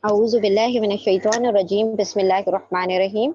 اعوذ باللہ من الشیطان الرجیم بسم اللہ الرحمن الرحیم۔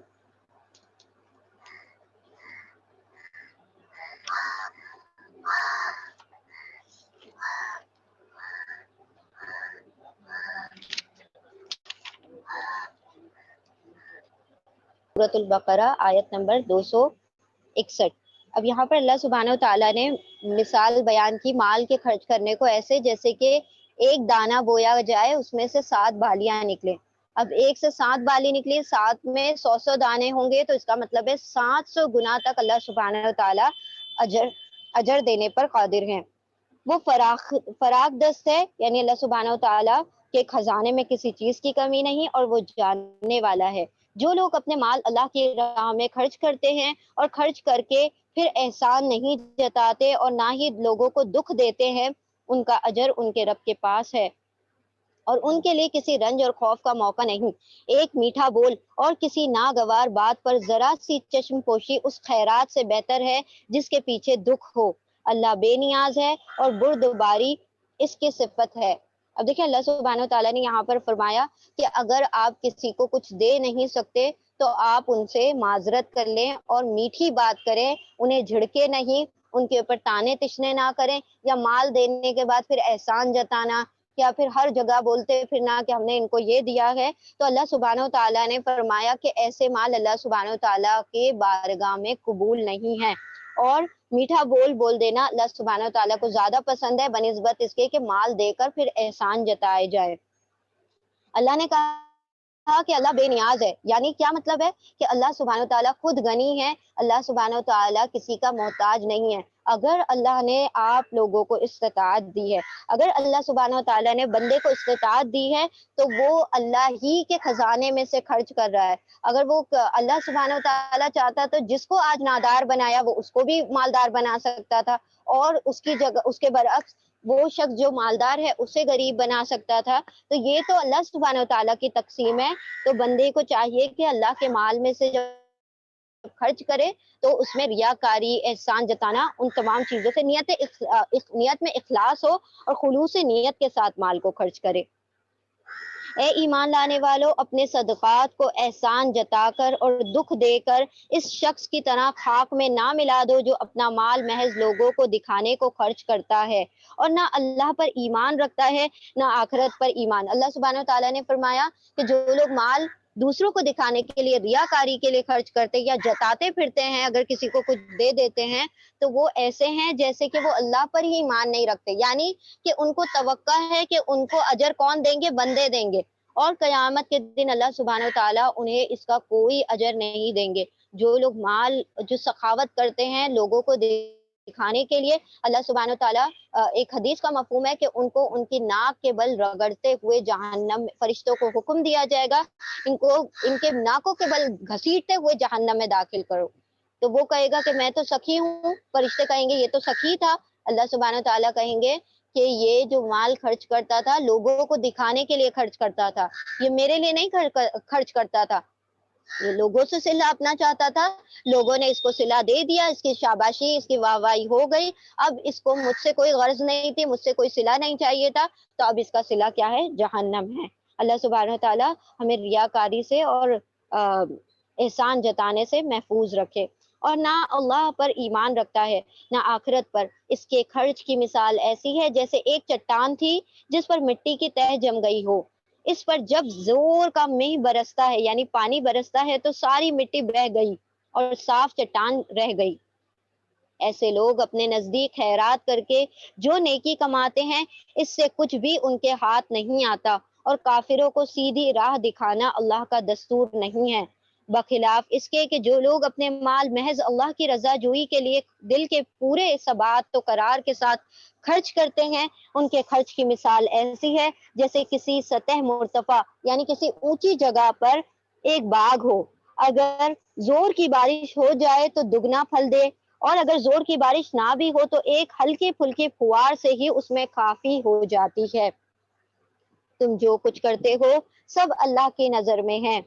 سورۃ البقرہ آیت نمبر 261۔ اب یہاں پر اللہ سبحانہ و تعالیٰ نے مثال بیان کی مال کے خرچ کرنے کو ایسے جیسے کہ ایک دانہ بویا جائے اس میں سے 7 بالیاں نکلے۔ اب ایک سے 7 بالی نکلی، 7 میں 100 دانے ہوں گے تو اس کا مطلب ہے 700 گنا تک اللہ سبحانہ و تعالیٰ اجر دینے پر قادر ہیں۔ وہ فراخ دست ہے، یعنی اللہ سبحانہ و تعالیٰ کے خزانے میں کسی چیز کی کمی نہیں اور وہ جاننے والا ہے۔ جو لوگ اپنے مال اللہ کی راہ میں خرچ کرتے ہیں اور خرچ کر کے پھر احسان نہیں جتاتے اور نہ ہی لوگوں کو دکھ دیتے ہیں، ان کا اجر ان کے رب کے پاس ہے اور ان کے لیے کسی رنج اور خوف کا موقع نہیں۔ ایک میٹھا بول اور کسی ناگوار بات پر ذرا سی چشم پوشی اس خیرات سے بہتر ہے جس کے پیچھے دکھ ہو۔ اللہ بے نیاز ہے اور بردباری اس کی صفت ہے۔ اب دیکھیں اللہ سبحانہ و تعالیٰ نے یہاں پر فرمایا کہ اگر آپ کسی کو کچھ دے نہیں سکتے تو آپ ان سے معذرت کر لیں اور میٹھی بات کریں، انہیں جھڑکے نہیں، ان کے اوپر تانے تشنے نہ کریں، یا مال دینے کے بعد پھر احسان جتانا یا پھر ہر جگہ بولتے پھرنا کہ ہم نے ان کو یہ دیا ہے۔ تو اللہ سبحانہ و تعالیٰ نے فرمایا کہ ایسے مال اللہ سبحانہ و تعالیٰ کے بارگاہ میں قبول نہیں ہے، اور میٹھا بول دینا اللہ سبحانہ و تعالیٰ کو زیادہ پسند ہے بنسبت اس کے کہ مال دے کر پھر احسان جتائے جائے۔ اللہ نے کہا کہ اللہ بے نیاز ہے، یعنی کیا مطلب ہے کہ اللہ سبحانہ و تعالیٰ خود غنی ہے، اللہ سبحانہ و تعالیٰ کسی کا محتاج نہیں ہے۔ اگر اللہ نے آپ لوگوں کو استطاعت دی ہے، اگر اللہ سبحانہ و تعالیٰ نے بندے کو استطاعت دی ہے تو وہ اللہ ہی کے خزانے میں سے خرچ کر رہا ہے۔ اگر وہ اللہ سبحانہ و تعالیٰ چاہتا تو جس کو آج نادار بنایا وہ اس کو بھی مالدار بنا سکتا تھا، اور اس کی جگہ اس کے برعکس وہ شخص جو مالدار ہے اسے غریب بنا سکتا تھا۔ تو یہ تو اللہ سبحانہ و تعالیٰ کی تقسیم ہے، تو بندے کو چاہیے کہ اللہ کے مال میں سے جب خرچ کرے تو اس میں ریاکاری، احسان جتانا، ان تمام چیزوں سے نیت میں اخلاص ہو اور خلوص نیت کے ساتھ مال کو خرچ کرے۔ اے ایمان لانے والوں، اپنے صدقات کو احسان جتا کر اور دکھ دے کر اس شخص کی طرح خاک میں نہ ملا دو جو اپنا مال محض لوگوں کو دکھانے کو خرچ کرتا ہے اور نہ اللہ پر ایمان رکھتا ہے نہ آخرت پر ایمان۔ اللہ سبحانہ و تعالیٰ نے فرمایا کہ جو لوگ مال دوسروں کو دکھانے کے لیے، ریاکاری کے لیے خرچ کرتے یا جتاتے پھرتے ہیں، اگر کسی کو کچھ دے دیتے ہیں تو وہ ایسے ہیں جیسے کہ وہ اللہ پر ہی ایمان نہیں رکھتے، یعنی کہ ان کو توقع ہے کہ ان کو اجر کون دیں گے؟ بندے دیں گے، اور قیامت کے دن اللہ سبحانہ و تعالیٰ انہیں اس کا کوئی اجر نہیں دیں گے۔ جو لوگ مال جو سخاوت کرتے ہیں لوگوں کو دکھانے کے لیے، اللہ سبحانہ و تعالیٰ ایک حدیث کا مفہوم ہے کہ ان کو ان کی ناک کے بل رگڑتے ہوئے جہنم، فرشتوں کو حکم دیا جائے گا ان کو ان کے ناکوں کے بل گھسیٹتے ہوئے جہنم میں داخل کرو، تو وہ کہے گا کہ میں تو سخی ہوں، فرشتے کہیں گے یہ تو سخی تھا، اللہ سبحانہ و تعالیٰ کہیں گے کہ یہ جو مال خرچ کرتا تھا لوگوں کو دکھانے کے لیے خرچ کرتا تھا، یہ میرے لیے نہیں خرچ کرتا تھا، یہ لوگوں سے صلہ اپنا چاہتا تھا، لوگوں نے اس کو صلہ دے دیا، اس کی شاباشی، اس کی واہ واہی ہو گئی، اب اس کو مجھ سے کوئی غرض نہیں تھی، مجھ سے کوئی صلہ نہیں چاہیے تھا، تو اب اس کا صلہ کیا ہے؟ جہنم ہے۔ اللہ سبحانہ تعالیٰ ہمیں ریاکاری سے اور احسان جتانے سے محفوظ رکھے، اور نہ اللہ پر ایمان رکھتا ہے نہ آخرت پر، اس کے خرچ کی مثال ایسی ہے جیسے ایک چٹان تھی جس پر مٹی کی تہ جم گئی ہو، اس پر جب زور کا مہ برستا ہے یعنی پانی برستا ہے تو ساری مٹی بہہ گئی اور صاف چٹان رہ گئی۔ ایسے لوگ اپنے نزدیک خیرات کر کے جو نیکی کماتے ہیں اس سے کچھ بھی ان کے ہاتھ نہیں آتا، اور کافروں کو سیدھی راہ دکھانا اللہ کا دستور نہیں ہے، بخلاف اس کے کہ جو لوگ اپنے مال محض اللہ کی رضا جوئی کے لیے دل کے پورے ثبات و قرار کے ساتھ خرچ کرتے ہیں، ان کے خرچ کی مثال ایسی ہے جیسے کسی سطح مرتفع یعنی کسی اونچی جگہ پر ایک باغ ہو، اگر زور کی بارش ہو جائے تو دگنا پھل دے، اور اگر زور کی بارش نہ بھی ہو تو ایک ہلکی پھلکی پھوار سے ہی اس میں کافی ہو جاتی ہے۔ تم جو کچھ کرتے ہو سب اللہ کی نظر میں ہے۔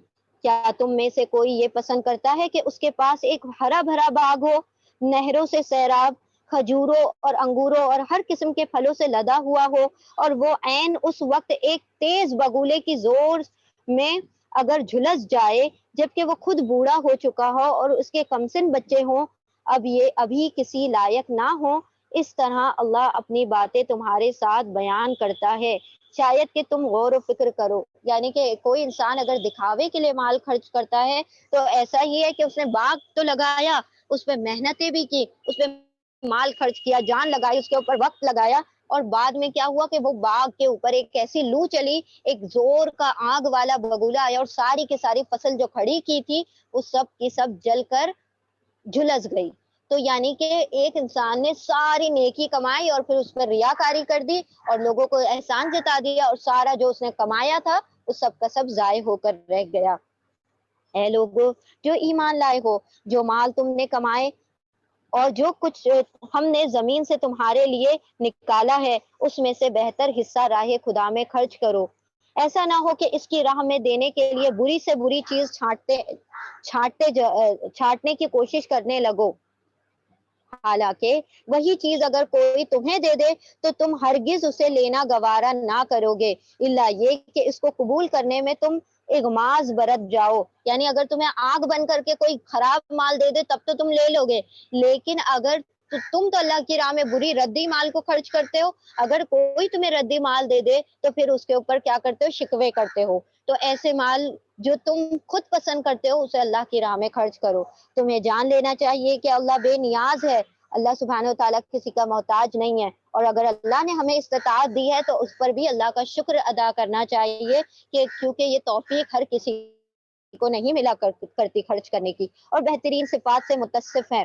کیا تم میں سے کوئی یہ پسند کرتا ہے کہ اس کے پاس ایک ہرا بھرا باغ ہو، نہروں سے سیراب، کھجوروں اور انگوروں اور ہر قسم کے پھلوں سے لدا ہوا ہو، اور وہ عین اس وقت ایک تیز بگولے کی زور میں اگر جھلس جائے، جبکہ وہ خود بوڑھا ہو چکا ہو اور اس کے کمسن بچے ہوں، اب یہ ابھی کسی لائق نہ ہو، اس طرح اللہ اپنی باتیں تمہارے ساتھ بیان کرتا ہے، شاید کہ تم غور و فکر کرو۔ یعنی کہ کوئی انسان اگر دکھاوے کے لیے مال خرچ کرتا ہے تو ایسا ہی ہے کہ اس نے باغ تو لگایا، اس پہ محنتیں بھی کی، اس پہ مال خرچ کیا، جان لگائی، اس کے اوپر وقت لگایا، اور بعد میں کیا ہوا کہ وہ باغ کے اوپر ایک ایسی لو چلی، ایک زور کا آگ والا بگولا آیا اور ساری کی ساری فصل جو کھڑی کی تھی وہ سب کی سب جل کر جھلس گئی۔ تو یعنی کہ ایک انسان نے ساری نیکی کمائی اور پھر اس پر ریاکاری کر دی اور لوگوں کو احسان جتا دیا، اور سارا جو اس نے کمایا تھا وہ سب کا سب ضائع ہو کر رہ گیا۔ اے لوگو جو ایمان لائے ہو، جو مال تم نے کمائے اور جو کچھ ہم نے زمین سے تمہارے لیے نکالا ہے، اس میں سے بہتر حصہ راہ خدا میں خرچ کرو۔ ایسا نہ ہو کہ اس کی راہ میں دینے کے لیے بری سے بری چیز چھانٹنے کی کوشش کرنے لگو، حالانکہ وہی چیز اگر کوئی تمہیں دے دے تو تم ہرگز اسے لینا گوارا نہ کرو گے، الا یہ کہ اس کو قبول کرنے میں تم اغماض برت جاؤ۔ یعنی اگر تمہیں آگ بن کر کے کوئی خراب مال دے دے تب تو تم لے لو گے، لیکن اگر تم تو اللہ کی راہ میں بری ردی مال کو خرچ کرتے ہو، اگر کوئی تمہیں ردی مال دے دے تو پھر اس کے اوپر کیا کرتے ہو؟ شکوے کرتے ہو۔ تو ایسے مال جو تم خود پسند کرتے ہو اسے اللہ کی راہ میں خرچ کرو۔ تمہیں جان لینا چاہیے کہ اللہ بے نیاز ہے، اللہ سبحانہ و تعالیٰ کسی کا محتاج نہیں ہے، اور اگر اللہ نے ہمیں استطاعت دی ہے تو اس پر بھی اللہ کا شکر ادا کرنا چاہیے، کہ کیونکہ یہ توفیق ہر کسی کو نہیں ملا کرتی خرچ کرنے کی، اور بہترین صفات سے متصف ہے۔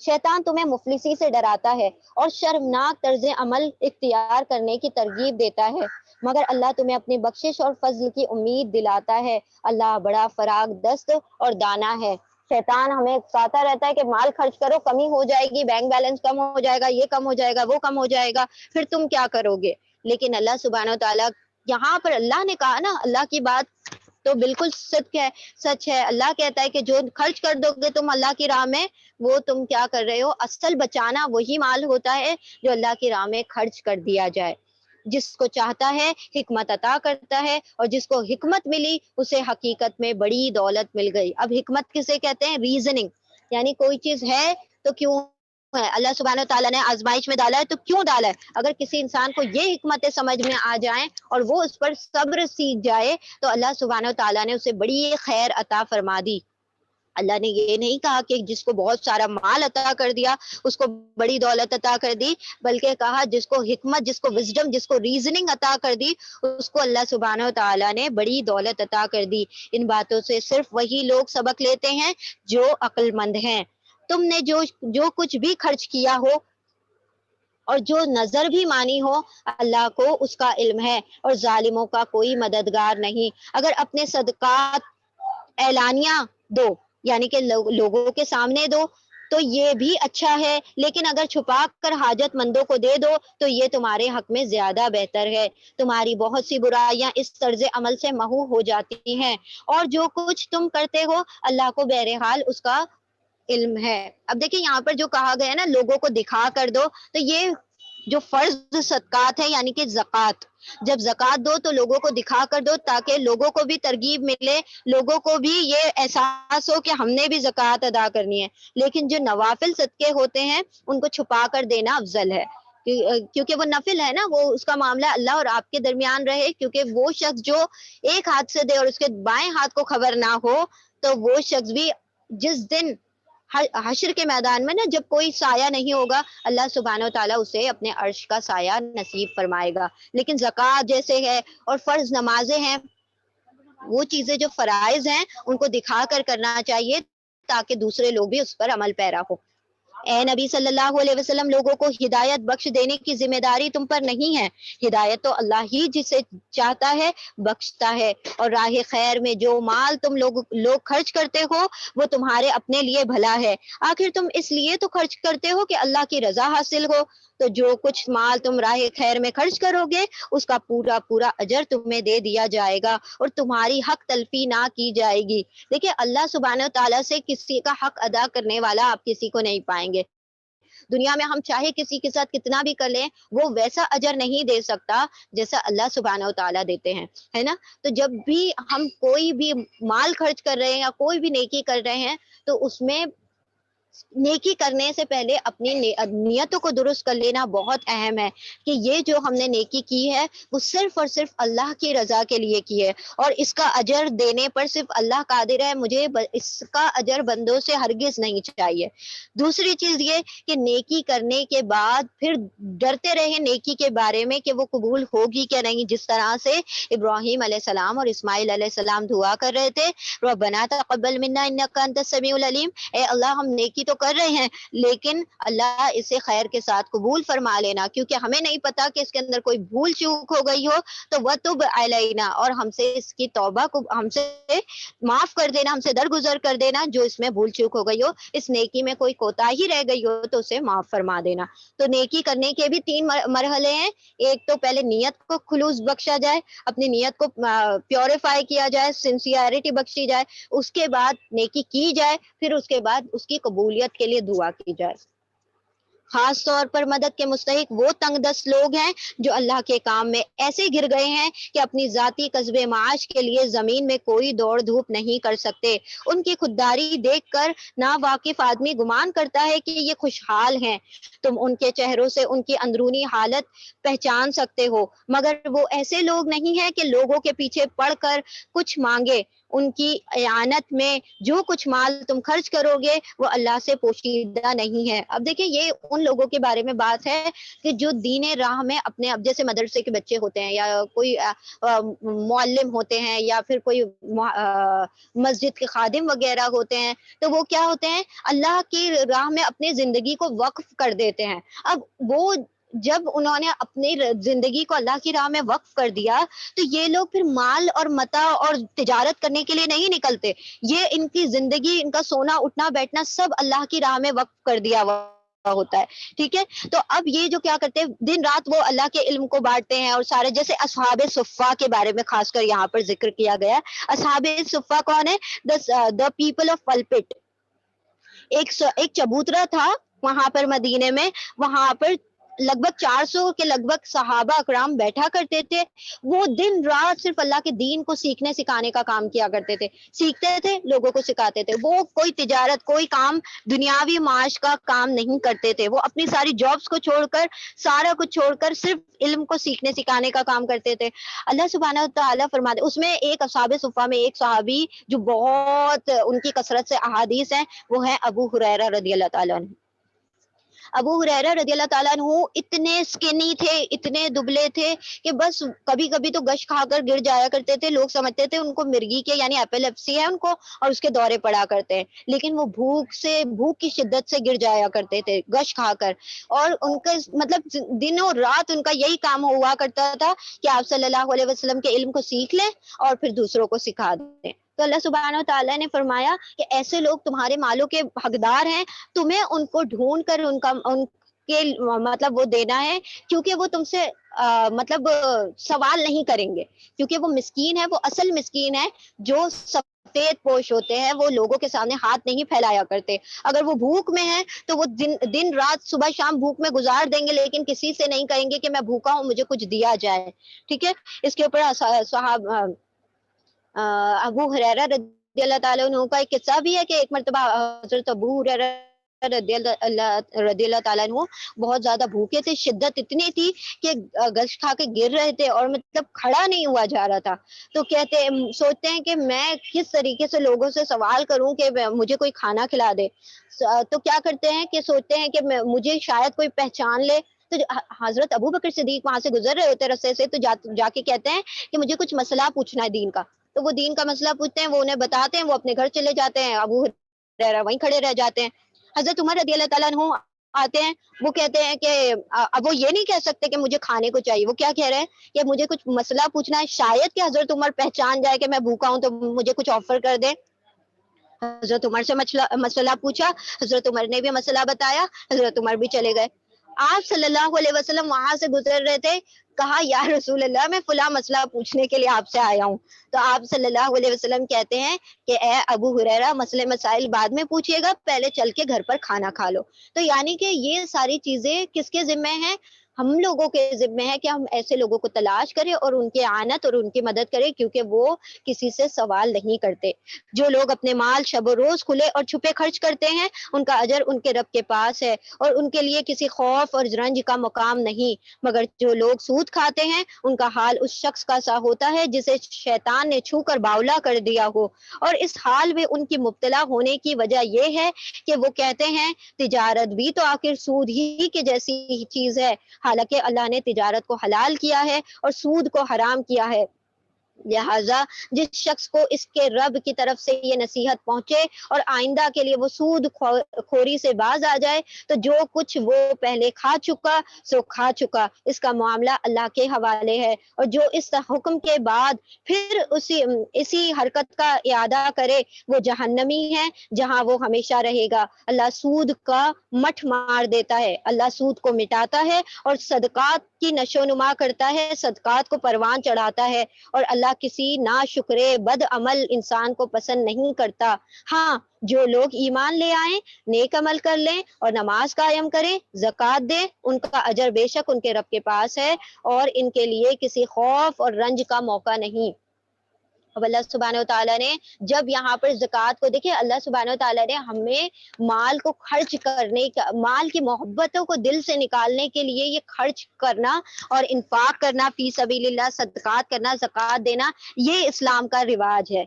شیطان تمہیں مفلسی سے ڈراتا ہے اور شرمناک طرز عمل اختیار کرنے کی ترغیب دیتا ہے، مگر اللہ تمہیں اپنی بخشش اور فضل کی امید دلاتا ہے، اللہ بڑا فراغ دست اور دانا ہے۔ شیطان ہمیں اکساتا رہتا ہے کہ مال خرچ کرو، کمی ہو جائے گی، بینک بیلنس کم ہو جائے گا، یہ کم ہو جائے گا، وہ کم ہو جائے گا، پھر تم کیا کرو گے؟ لیکن اللہ سبحانہ و تعالیٰ، یہاں پر اللہ نے کہا نا، اللہ کی بات تو بالکل سچ ہے۔ اللہ کہتا ہے کہ جو خرچ کر دو گے تم اللہ کی راہ میں، وہ تم کیا کر رہے ہو؟ اصل بچانا وہی مال ہوتا ہے جو اللہ کی راہ میں خرچ کر دیا جائے۔ جس کو چاہتا ہے حکمت عطا کرتا ہے، اور جس کو حکمت ملی اسے حقیقت میں بڑی دولت مل گئی۔ اب حکمت کسے کہتے ہیں؟ ریزننگ، یعنی کوئی چیز ہے تو کیوں ہے، اللہ سبحانہ تعالیٰ نے آزمائش میں ڈالا ہے تو کیوں ڈالا ہے۔ اگر کسی انسان کو یہ حکمتیں سمجھ میں آ جائیں اور وہ اس پر صبر سیکھ جائے تو اللہ سبحانہ تعالیٰ نے اسے بڑی خیر عطا فرما دی۔ اللہ نے یہ نہیں کہا کہ جس کو بہت سارا مال عطا کر دیا اس کو بڑی دولت عطا کر دی، بلکہ کہا جس کو حکمت، جس کو وزڈم، جس کو ریزننگ عطا کر دی اس کو اللہ سبحانہ و تعالیٰ نے بڑی دولت عطا کر دی۔ ان باتوں سے صرف وہی لوگ سبق لیتے ہیں جو عقل مند ہیں۔ تم نے جو کچھ بھی خرچ کیا ہو اور جو نظر بھی مانی ہو، اللہ کو اس کا علم ہے، اور ظالموں کا کوئی مددگار نہیں۔ اگر اپنے صدقات اعلانیہ دو، یعنی کہ لوگوں کے سامنے دو تو یہ بھی اچھا ہے، لیکن اگر چھپا کر حاجت مندوں کو دے دو تو یہ تمہارے حق میں زیادہ بہتر ہے۔ تمہاری بہت سی برائیاں اس طرز عمل سے محو ہو جاتی ہیں، اور جو کچھ تم کرتے ہو اللہ کو بہرحال اس کا علم ہے۔ اب دیکھیں یہاں پر جو کہا گیا ہے نا، لوگوں کو دکھا کر دو، تو یہ جو فرض صدقات ہے یعنی کہ زکوٰۃ، جب زکوٰۃ دو تو لوگوں کو دکھا کر دو تاکہ لوگوں کو بھی ترغیب ملے، لوگوں کو بھی یہ احساس ہو کہ ہم نے بھی زکوٰۃ ادا کرنی ہے۔ لیکن جو نوافل صدقے ہوتے ہیں ان کو چھپا کر دینا افضل ہے، کیونکہ وہ نفل ہے نا، وہ اس کا معاملہ اللہ اور آپ کے درمیان رہے، کیونکہ وہ شخص جو ایک ہاتھ سے دے اور اس کے بائیں ہاتھ کو خبر نہ ہو تو وہ شخص بھی جس دن حشر کے میدان میں نا، جب کوئی سایہ نہیں ہوگا، اللہ سبحانہ و تعالیٰ اسے اپنے عرش کا سایہ نصیب فرمائے گا۔ لیکن زکوٰۃ جیسے ہے اور فرض نمازیں ہیں، وہ چیزیں جو فرائض ہیں ان کو دکھا کر کرنا چاہیے تاکہ دوسرے لوگ بھی اس پر عمل پیرا ہو۔ اے نبی صلی اللہ علیہ وسلم، لوگوں کو ہدایت بخش دینے کی ذمہ داری تم پر نہیں ہے، ہدایت تو اللہ ہی جسے چاہتا ہے بخشتا ہے، اور راہ خیر میں جو مال تم لوگ خرچ کرتے ہو وہ تمہارے اپنے لیے بھلا ہے، آخر تم اس لیے تو خرچ کرتے ہو کہ اللہ کی رضا حاصل ہو، تو جو کچھ مال تم راہ خیر میں خرچ کرو گے اس کا پورا پورا اجر تمہیں دے دیا جائے گا اور تمہاری حق تلفی نہ کی جائے گی۔ دیکھیں اللہ سبحانہ و تعالیٰ سے کسی کا حق ادا کرنے والا آپ کسی کو نہیں پائیں گے۔ دنیا میں ہم چاہے کسی کے ساتھ کتنا بھی کر لیں، وہ ویسا اجر نہیں دے سکتا جیسا اللہ سبحانہ و تعالیٰ دیتے ہیں، ہے نا؟ تو جب بھی ہم کوئی بھی مال خرچ کر رہے ہیں یا کوئی بھی نیکی کر رہے ہیں، تو اس میں نیکی کرنے سے پہلے اپنی نیتوں کو درست کر لینا بہت اہم ہے، کہ یہ جو ہم نے نیکی کی ہے وہ صرف اور صرف اللہ کی رضا کے لیے کی ہے، اور اس کا اجر دینے پر صرف اللہ قادر ہے، مجھے اس کا اجر بندوں سے ہرگز نہیں چاہیے۔ دوسری چیز یہ کہ نیکی کرنے کے بعد پھر ڈرتے رہے نیکی کے بارے میں کہ وہ قبول ہوگی کیا نہیں، جس طرح سے ابراہیم علیہ السلام اور اسماعیل علیہ السلام دعا کر رہے تھے، ربنا تقبل منا انک انت السمیع العلیم، اے اللہ ہم نیکی تو کر رہے ہیں لیکن اللہ اسے خیر کے ساتھ قبول فرما لینا، کیونکہ ہمیں نہیں پتا کہ اس کے اندر کوئی بھول چوک ہو گئی ہو، تو وتب علینا، اور ہم سے اس کی توبہ کو ہم سے معاف کر دینا، ہم سے درگزر کر دینا، جو اس میں بھول چوک ہو گئی ہو، اس نیکی میں کوئی کوتاہی رہ گئی ہو تو اسے معاف فرما دینا۔ تو نیکی کرنے کے بھی تین مرحلے ہیں، ایک تو پہلے نیت کو خلوص بخشا جائے، اپنی نیت کو پیوریفائی کیا جائے، سنسیئرٹی بخشی جائے، اس کے بعد نیکی کی جائے، پھر اس کے بعد اس کی قبولیت کے لیے دعا کی جائے۔ خاص طور پر مدد کے مستحق وہ تنگ دست لوگ ہیں جو اللہ کے کام میں ایسے گر گئے ہیں کہ اپنی ذاتی کسب معاش کے لیے زمین میں کوئی دوڑ دھوپ نہیں کر سکتے۔ ان کی خودداری دیکھ کر نا واقف آدمی گمان کرتا ہے کہ یہ خوشحال ہیں۔ تم ان کے چہروں سے ان کی اندرونی حالت پہچان سکتے ہو، مگر وہ ایسے لوگ نہیں ہیں کہ لوگوں کے پیچھے پڑ کر کچھ مانگے۔ ان کی اعانت میں جو کچھ مال تم خرچ کرو گے وہ اللہ سے پوشیدہ نہیں ہے۔ اب دیکھیں یہ ان لوگوں کے بارے میں بات ہے کہ جو دین راہ میں اپنے، اب جیسے مدرسے کے بچے ہوتے ہیں یا کوئی معلم ہوتے ہیں یا پھر کوئی مسجد کے خادم وغیرہ ہوتے ہیں، تو وہ کیا ہوتے ہیں، اللہ کی راہ میں اپنی زندگی کو وقف کر دیتے ہیں۔ اب وہ جب انہوں نے اپنی زندگی کو اللہ کی راہ میں وقف کر دیا تو یہ لوگ پھر مال اور متاع اور تجارت کرنے کے لیے نہیں نکلتے، یہ ان کی زندگی، ان کا سونا اٹھنا بیٹھنا سب اللہ کی راہ میں وقف کر دیا ہوا ہوتا ہے، ٹھیک ہے؟ تو اب یہ جو کیا کرتے ہیں، دن رات وہ اللہ کے علم کو بانٹتے ہیں، اور سارے جیسے اصحاب صفہ کے بارے میں خاص کر یہاں پر ذکر کیا گیا۔ اصحاب صفہ کون ہے؟ دا پیپل آف پلپٹ، ایک چبوترا تھا وہاں پر مدینے میں، وہاں پر لگ بھگ 400 کے لگ بھگ صحابہ اکرام بیٹھا کرتے تھے، وہ دن رات صرف اللہ کے دین کو سیکھنے سکھانے کا کام کیا کرتے تھے، سیکھتے تھے لوگوں کو سکھاتے تھے، وہ کوئی تجارت، کوئی کام، دنیاوی معاش کا کام نہیں کرتے تھے، وہ اپنی ساری جابس کو چھوڑ کر، سارا کچھ چھوڑ کر صرف علم کو سیکھنے سکھانے کا کام کرتے تھے۔ اللہ سبحانہ تعالیٰ فرماتے، اس میں ایک اصحاب صفہ میں ایک صحابی جو بہت ان کی کثرت سے احادیث ہیں، وہ ہے ابو ہریرہ رضی اللہ تعالیٰ عنہ۔ ابو ہریرہ رضی اللہ تعالیٰ عنہ اتنے سکنی تھے، اتنے دبلے تھے کہ بس کبھی کبھی تو گش کھا کر گر جایا کرتے تھے، لوگ سمجھتے تھے ان کو مرگی کے یعنی ایپیلیپسی ہے ان کو اور اس کے دورے پڑا کرتے ہیں، لیکن وہ بھوک کی شدت سے گر جایا کرتے تھے گش کھا کر، اور ان کا مطلب دنوں رات ان کا یہی کام ہوا کرتا تھا کہ آپ صلی اللہ علیہ وسلم کے علم کو سیکھ لیں اور پھر دوسروں کو سکھا دیں۔ تو اللہ سبحانہ و تعالیٰ نے فرمایا کہ ایسے لوگ تمہارے مالوں کے حقدار ہیں، تمہیں ان کو ڈھونڈ کر ان کے مطلب وہ دینا ہے، کیونکہ وہ تم سے مطلب سوال نہیں کریں گے، کیونکہ وہ مسکین ہے، وہ اصل مسکین ہے جو سفید پوش ہوتے ہیں، وہ لوگوں کے سامنے ہاتھ نہیں پھیلایا کرتے، اگر وہ بھوک میں ہیں تو وہ دن رات صبح شام بھوک میں گزار دیں گے، لیکن کسی سے نہیں کہیں گے کہ میں بھوکا ہوں مجھے کچھ دیا جائے، ٹھیک ہے؟ اس کے اوپر صحاب ابو ہریرہ رضی اللہ تعالیٰ عنہ کا ایک قصہ بھی ہے کہ ایک مرتبہ حضرت ابو ہریرہ رضی اللہ تعالیٰ عنہ بہت زیادہ بھوکے تھے، شدت اتنی تھی کہ گش کھا کے گر رہے تھے اور مطلب کھڑا نہیں ہوا جا رہا تھا، تو سوچتے ہیں کہ میں کس طریقے سے لوگوں سے سوال کروں کہ مجھے کوئی کھانا کھلا دے، تو کیا کرتے ہیں کہ سوچتے ہیں کہ مجھے شاید کوئی پہچان لے، تو حضرت ابو بکر صدیق وہاں سے گزر رہے ہوتے رستے سے، تو جا کے کہتے ہیں کہ مجھے کچھ مسئلہ پوچھنا ہے دین کا، تو وہ دین کا مسئلہ پوچھتے ہیں، وہ انہیں بتاتے ہیں، وہ اپنے گھر چلے جاتے ہیں، ابو ہریرہ وہیں کھڑے رہ جاتے ہیں۔ حضرت عمر رضی اللہ تعالیٰ عنہ آتے ہیں، وہ کہتے ہیں کہ اب وہ یہ نہیں کہہ سکتے کہ مجھے کھانے کو چاہیے، وہ کیا کہہ رہے ہیں کہ مجھے کچھ مسئلہ پوچھنا ہے، شاید کہ حضرت عمر پہچان جائے کہ میں بھوکا ہوں تو مجھے کچھ آفر کر دے۔ حضرت عمر سے مسئلہ پوچھا، حضرت عمر نے بھی مسئلہ بتایا، حضرت عمر بھی چلے گئے۔ آپ صلی اللہ علیہ وسلم وہاں سے گزر رہے تھے، کہا یا رسول اللہ میں فلاں مسئلہ پوچھنے کے لیے آپ سے آیا ہوں. تو آپ صلی اللہ علیہ وسلم کہتے ہیں کہ اے ابو ہریرہ مسئلے مسائل بعد میں پوچھیے گا، پہلے چل کے گھر پر کھانا کھا لو. تو یعنی کہ یہ ساری چیزیں کس کے ذمے ہیں؟ ہم لوگوں کے ذمے ہے کہ ہم ایسے لوگوں کو تلاش کریں اور ان کے اعانت اور ان کی مدد کریں، کیونکہ وہ کسی سے سوال نہیں کرتے. جو لوگ اپنے مال شب و روز کھلے اور چھپے خرچ کرتے ہیں، ان کا اجر ان کے رب کے پاس ہے اور ان کے لیے کسی خوف اور رنج کا مقام نہیں. مگر جو لوگ سود کھاتے ہیں ان کا حال اس شخص کا سا ہوتا ہے جسے شیطان نے چھو کر باولا کر دیا ہو. اور اس حال میں ان کی مبتلا ہونے کی وجہ یہ ہے کہ وہ کہتے ہیں تجارت بھی تو آخر سود ہی کے جیسی چیز ہے، حالانکہ اللہ نے تجارت کو حلال کیا ہے اور سود کو حرام کیا ہے. لہٰذا جس شخص کو اس کے رب کی طرف سے یہ نصیحت پہنچے اور آئندہ کے لیے وہ سود خوری سے باز آ جائے تو جو کچھ وہ پہلے کھا چکا سو کھا چکا، اس کا معاملہ اللہ کے حوالے ہے. اور جو اس حکم کے بعد پھر اسی حرکت کا اعادہ کرے وہ جہنمی ہے جہاں وہ ہمیشہ رہے گا. اللہ سود کا مٹھ مار دیتا ہے، اللہ سود کو مٹاتا ہے اور صدقات کی نشو نما کرتا ہے، صدقات کو پروان چڑھاتا ہے. اور اللہ کسی ناشکرے بد عمل انسان کو پسند نہیں کرتا. ہاں جو لوگ ایمان لے آئیں، نیک عمل کر لیں اور نماز قائم کریں، زکوٰۃ دیں، ان کا اجر بے شک ان کے رب کے پاس ہے اور ان کے لیے کسی خوف اور رنج کا موقع نہیں. اب اللہ سبحانہ و تعالیٰ نے جب یہاں پر زکوٰۃ کو دیکھیں، اللہ سبحانہ و تعالیٰ نے ہمیں مال کو خرچ کرنے کا، مال کی محبتوں کو دل سے نکالنے کے لیے یہ خرچ کرنا اور انفاق کرنا، فی سبیل اللہ صدقات کرنا، زکوٰۃ دینا، یہ اسلام کا رواج ہے.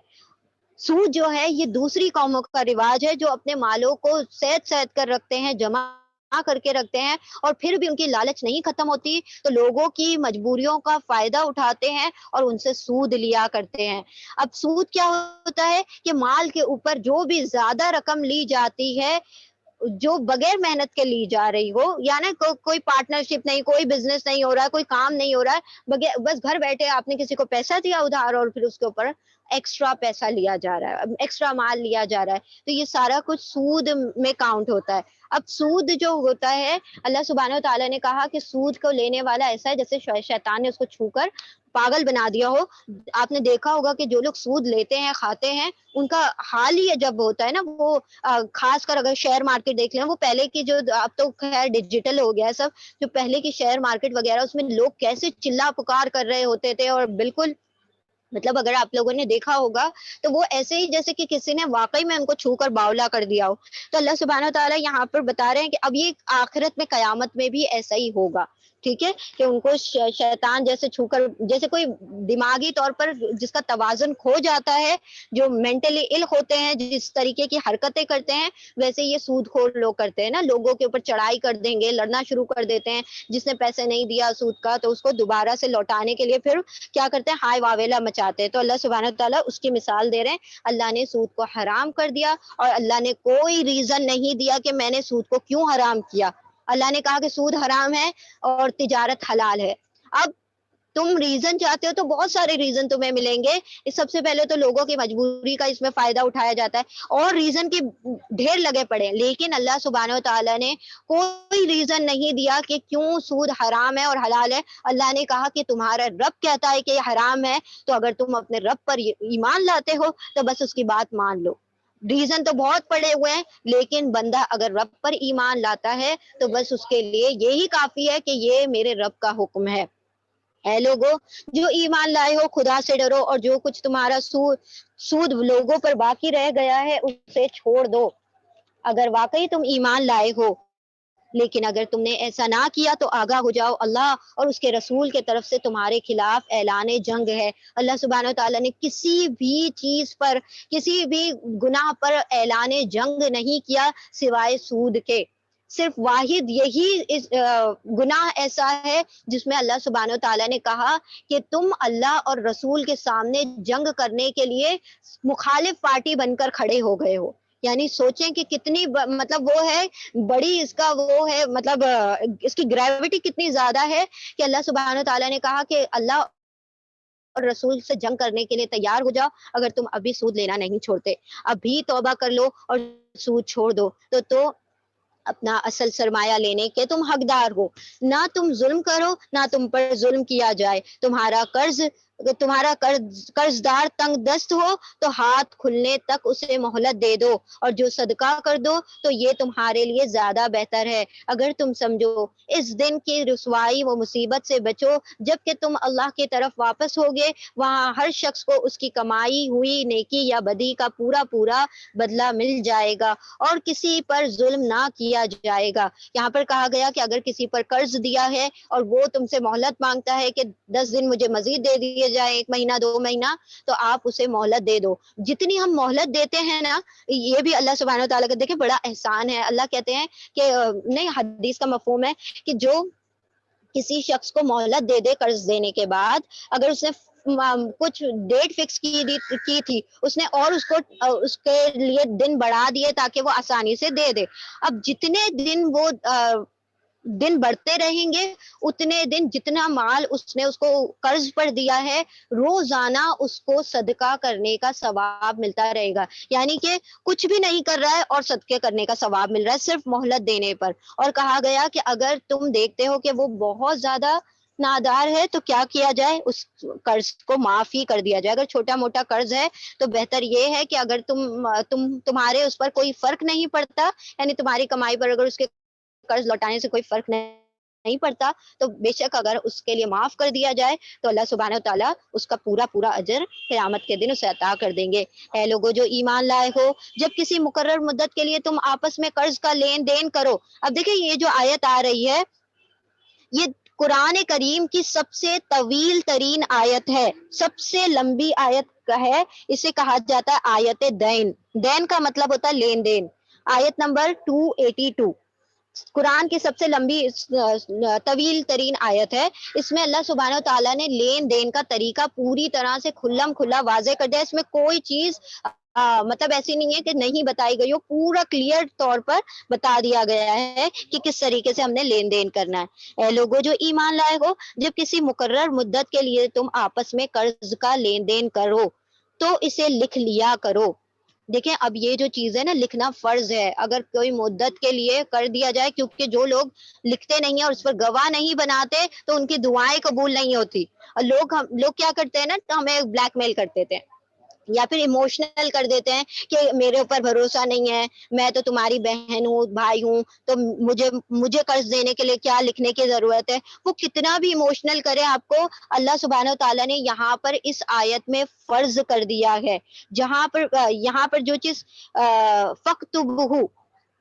سود جو ہے یہ دوسری قوموں کا رواج ہے جو اپنے مالوں کو سید سید کر رکھتے ہیں، جمع کر کے رکھتے ہیں اور پھر بھی ان کی لالچ نہیں ختم ہوتی تو لوگوں کی مجبوریوں کا فائدہ اٹھاتے ہیں اور ان سے سود لیا کرتے ہیں. اب سود کیا ہوتا ہے کہ مال کے اوپر جو بھی زیادہ رقم لی جاتی ہے جو بغیر محنت کے لی جا رہی ہو، یعنی کوئی پارٹنرشپ نہیں، کوئی بزنس نہیں ہو رہا ہے، کوئی کام نہیں ہو رہا ہے، بغیر بس گھر بیٹھے آپ نے کسی کو پیسہ دیا ادھار اور پھر اس کے اوپر ایکسٹرا پیسہ لیا جا رہا ہے، ایکسٹرا مال لیا جا رہا ہے، تو یہ سارا کچھ سود میں کاؤنٹ ہوتا ہے. اب سود جو ہوتا ہے، اللہ سبحانہ و تعالیٰ نے کہا کہ سود کو لینے والا ایسا ہے جیسے شیطان نے اس کو چھو کر پاگل بنا دیا ہو. آپ نے دیکھا ہوگا کہ جو لوگ سود لیتے ہیں کھاتے ہیں ان کا حال ہی جب ہوتا ہے نا، وہ خاص کر اگر شیئر مارکیٹ دیکھ لیں، وہ پہلے کی جو اب تو خیر ڈیجیٹل ہو گیا ہے سب، جو پہلے کی شیئر مارکیٹ وغیرہ اس میں لوگ کیسے چلا پکار کر رہے ہوتے تھے اور بالکل مطلب اگر آپ لوگوں نے دیکھا ہوگا تو وہ ایسے ہی جیسے کہ کسی نے واقعی میں ان کو چھو کر باولا کر دیا ہو. تو اللہ سبحانہ و تعالیٰ یہاں پر بتا رہے ہیں کہ اب یہ آخرت میں قیامت میں بھی ایسا ہی ہوگا. ٹھیک ہے کہ ان کو شیطان جیسے چھو کر، جیسے کوئی دماغی طور پر جس کا توازن کھو جاتا ہے، جو مینٹلی ال ہوتے ہیں، جس طریقے کی حرکتیں کرتے ہیں، ویسے یہ سود خور لوگ کرتے ہیں نا. لوگوں کے اوپر چڑھائی کر دیں گے، لڑنا شروع کر دیتے ہیں. جس نے پیسے نہیں دیا سود کا تو اس کو دوبارہ سے لوٹانے کے لیے پھر کیا کرتے ہیں، ہائے واویلا مچاتے ہیں. تو اللہ سبحانہ تعالیٰ اس کی مثال دے رہے ہیں. اللہ نے سود کو حرام کر دیا اور اللہ نے کوئی ریزن نہیں دیا کہ میں نے سود کو کیوں حرام کیا. اللہ نے کہا کہ سود حرام ہے اور تجارت حلال ہے. اب تم ریزن چاہتے ہو تو بہت سارے ریزن تمہیں ملیں گے. سب سے پہلے تو لوگوں کی مجبوری کا اس میں فائدہ اٹھایا جاتا ہے اور ریزن کے ڈھیر لگے پڑے ہیں، لیکن اللہ سبحانہ و تعالیٰ نے کوئی ریزن نہیں دیا کہ کیوں سود حرام ہے اور حلال ہے. اللہ نے کہا کہ تمہارا رب کہتا ہے کہ یہ حرام ہے، تو اگر تم اپنے رب پر ایمان لاتے ہو تو بس اس کی بات مان لو. ریزن تو بہت پڑے ہوئے ہیں، لیکن بندہ اگر رب پر ایمان لاتا ہے تو بس اس کے لیے یہی کافی ہے کہ یہ میرے رب کا حکم ہے. اے لوگو جو ایمان لائے ہو خدا سے ڈرو اور جو کچھ تمہارا سود لوگوں پر باقی رہ گیا ہے اسے چھوڑ دو اگر واقعی تم ایمان لائے ہو. لیکن اگر تم نے ایسا نہ کیا تو آگاہ ہو جاؤ، اللہ اور اس کے رسول کے طرف سے تمہارے خلاف اعلان جنگ ہے. اللہ سبحانہ و تعالیٰ نے کسی بھی چیز پر، کسی بھی گناہ پر اعلان جنگ نہیں کیا سوائے سود کے. صرف واحد یہی گناہ ایسا ہے جس میں اللہ سبحانہ و تعالیٰ نے کہا کہ تم اللہ اور رسول کے سامنے جنگ کرنے کے لیے مخالف پارٹی بن کر کھڑے ہو گئے ہو. یعنی سوچیں کہ کتنی مطلب وہ ہے بڑی اس کا وہ ہے، مطلب اس کی گریوٹی کتنی زیادہ ہے کہ اللہ سبحانہ و تعالیٰ نے کہا کہ اللہ اور رسول سے جنگ کرنے کے لیے تیار ہو جاؤ اگر تم ابھی سود لینا نہیں چھوڑتے. ابھی توبہ کر لو اور سود چھوڑ دو. تو اپنا اصل سرمایہ لینے کے تم حقدار ہو، نہ تم ظلم کرو نہ تم پر ظلم کیا جائے، تمہارا قرض دار تنگ دست ہو تو ہاتھ کھلنے تک اسے مہلت دے دو، اور جو صدقہ کر دو تو یہ تمہارے لیے زیادہ بہتر ہے اگر تم سمجھو۔ اس دن کی رسوائی و مصیبت سے بچو جب کہ تم اللہ کی طرف واپس ہوگے، وہاں ہر شخص کو اس کی کمائی ہوئی نیکی یا بدی کا پورا پورا بدلہ مل جائے گا اور کسی پر ظلم نہ کیا جائے گا۔ یہاں پر کہا گیا کہ اگر کسی پر قرض دیا ہے اور وہ تم سے مہلت مانگتا ہے کہ 10 دن مجھے مزید دے دیے جائے، 1 مہینہ 2 مہینہ، تو آپ اسے مہلت دے دو۔ جتنی ہم مہلت دیتے ہیں نا، یہ بھی اللہ سبحانہ وتعالیٰ کا دیکھیں بڑا احسان ہے۔ اللہ کہتے ہیں کہ نہیں، حدیث کا مفہوم ہے کہ جو کسی شخص کو مہلت دے دے قرض دینے کے بعد، اگر اس نے کچھ ڈیٹ فکس کی تھی، اس نے اور اس کے لیے دن بڑھا دیے تاکہ وہ آسانی سے دے دے، اب جتنے دن وہ دن بڑھتے رہیں گے اتنے دن جتنا مال اس نے اس کو قرض پر دیا ہے، روزانہ اس کو صدقہ کرنے کا ثواب ملتا رہے گا، یعنی کہ کچھ بھی نہیں کر رہا ہے اور صدقے کرنے کا ثواب مل رہا ہے صرف مہلت دینے پر۔ اور کہا گیا کہ اگر تم دیکھتے ہو کہ وہ بہت زیادہ نادار ہے تو کیا کیا جائے، اس قرض کو معاف ہی کر دیا جائے۔ اگر چھوٹا موٹا قرض ہے تو بہتر یہ ہے کہ اگر تمہارے اس پر کوئی فرق نہیں پڑتا، یعنی تمہاری کمائی پر اگر اس کے قرض لوٹانے سے کوئی فرق نہیں پڑتا، تو بے شک اگر اس کے لیے معاف کر دیا جائے تو اللہ سبحانہ وتعالیٰ اس کا پورا پورا اجر قیامت کے دن اسے عطا کر دیں گے۔ اے لوگوں جو ایمان لائے ہو، جب کسی مقرر مدت کے لیے تم آپس میں قرض کا لین دین کرو۔ اب دیکھیں یہ جو آیت آ رہی ہے، یہ قرآن کریم کی سب سے طویل ترین آیت ہے، سب سے لمبی آیت ہے، اسے کہا جاتا ہے آیت دین۔ دین کا مطلب ہوتا ہے لین دین۔ آیت نمبر 282 قرآن کی سب سے لمبی طویل ترین آیت ہے۔ اس میں اللہ سبحانہ وتعالیٰ نے لین دین کا طریقہ پوری طرح سے کھلم کھلا واضح کر دیا۔ اس میں کوئی چیز مطلب ایسی نہیں ہے کہ نہیں بتائی گئی ہو، پورا کلیئر طور پر بتا دیا گیا ہے کہ کس طریقے سے ہم نے لین دین کرنا ہے۔ اے لوگوں جو ایمان لائے ہو، جب کسی مقرر مدت کے لیے تم آپس میں قرض کا لین دین کرو تو اسے لکھ لیا کرو۔ دیکھیں اب یہ جو چیز ہے نا، لکھنا فرض ہے اگر کوئی مدت کے لیے کر دیا جائے، کیونکہ جو لوگ لکھتے نہیں ہیں اور اس پر گواہ نہیں بناتے تو ان کی دعائیں قبول نہیں ہوتی۔ اور لوگ کیا کرتے ہیں نا، تو ہمیں بلیک میل کرتے تھے یا پھر ایموشنل کر دیتے ہیں کہ میرے اوپر بھروسہ نہیں ہے، میں تو تمہاری بہن ہوں بھائی ہوں، تو مجھے قرض دینے کے لیے کیا لکھنے کی ضرورت ہے۔ وہ کتنا بھی ایموشنل کرے آپ کو، اللہ سبحانہ وتعالیٰ نے یہاں پر اس آیت میں فرض کر دیا ہے، یہاں پر جو چیز فَاكْتُبُوهُ،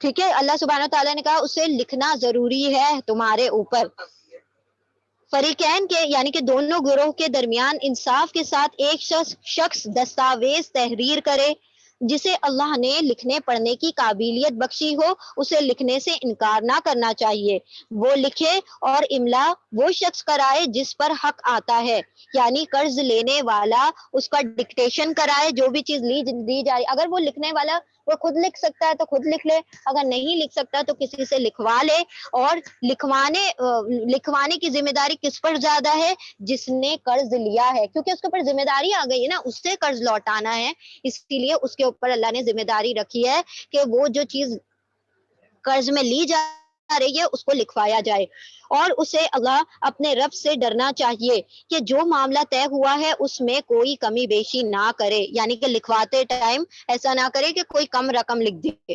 ٹھیک ہے، اللہ سبحانہ وتعالیٰ نے کہا اسے لکھنا ضروری ہے تمہارے اوپر۔ فریقین کے یعنی کہ دونوں گروہ کے درمیان انصاف کے ساتھ ایک شخص دستاویز تحریر کرے، جسے اللہ نے لکھنے پڑھنے کی قابلیت بخشی ہو، اسے لکھنے سے انکار نہ کرنا چاہیے۔ وہ لکھے اور املا وہ شخص کرائے جس پر حق آتا ہے، یعنی قرض لینے والا اس کا ڈکٹیشن کرائے، جو بھی چیز دی جائے، اگر وہ لکھنے والا وہ خود لکھ سکتا ہے تو خود لکھ لے، اگر نہیں لکھ سکتا تو کسی سے لکھوا لے۔ اور لکھوانے کی ذمہ داری کس پر زیادہ ہے؟ جس نے قرض لیا ہے، کیونکہ اس کے اوپر ذمہ داری آ گئی ہے نا، اس سے قرض لوٹانا ہے، اسی لیے اس کے اوپر اللہ نے ذمہ داری رکھی ہے کہ وہ جو چیز قرض میں لی جا رہی ہے اس کو لکھوایا جائے۔ اور اسے اللہ اپنے رب سے ڈرنا چاہیے کہ جو معاملہ طے ہوا ہے اس میں کوئی کمی بیشی نہ کرے، یعنی کہ لکھواتے ٹائم ایسا نہ کرے کہ کوئی کم رقم لکھ دے۔